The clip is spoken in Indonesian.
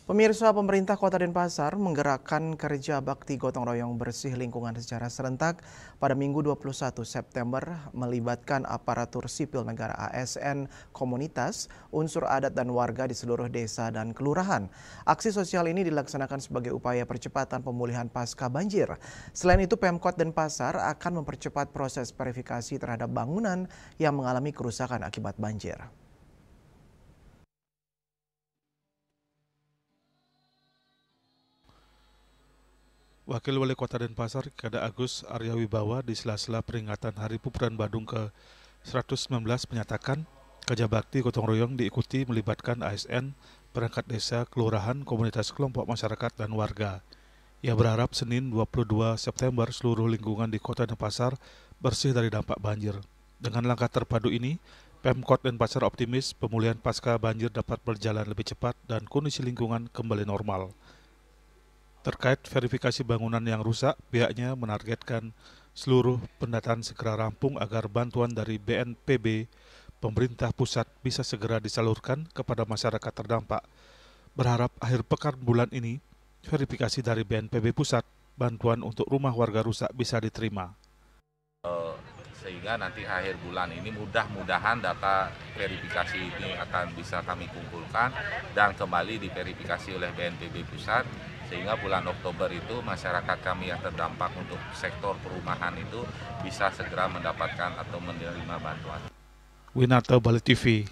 Pemirsa, pemerintah Kota Denpasar menggerakkan kerja bakti gotong royong bersih lingkungan secara serentak pada Minggu 21 September melibatkan aparatur sipil negara ASN, komunitas, unsur adat dan warga di seluruh desa dan kelurahan. Aksi sosial ini dilaksanakan sebagai upaya percepatan pemulihan pasca banjir. Selain itu, Pemkot Denpasar akan mempercepat proses verifikasi terhadap bangunan yang mengalami kerusakan akibat banjir. Wakil Wali Kota Denpasar, Kada Agus Arya Wibawa di sela-sela peringatan Hari Pupuran Badung ke-119 menyatakan, kerja bakti gotong royong diikuti melibatkan ASN, perangkat desa, kelurahan, komunitas kelompok masyarakat, dan warga. Ia berharap Senin 22 September seluruh lingkungan di Kota Denpasar bersih dari dampak banjir. Dengan langkah terpadu ini, Pemkot Denpasar optimis pemulihan pasca banjir dapat berjalan lebih cepat dan kondisi lingkungan kembali normal. Terkait verifikasi bangunan yang rusak, pihaknya menargetkan seluruh pendataan segera rampung agar bantuan dari BNPB, pemerintah pusat, bisa segera disalurkan kepada masyarakat terdampak. Berharap akhir pekan bulan ini, verifikasi dari BNPB pusat, bantuan untuk rumah warga rusak bisa diterima. Sehingga nanti akhir bulan ini mudah-mudahan data verifikasi ini akan bisa kami kumpulkan dan kembali diverifikasi oleh BNPB pusat, sehingga bulan Oktober itu masyarakat kami yang terdampak untuk sektor perumahan itu bisa segera mendapatkan atau menerima bantuan. Winarto, Bali TV.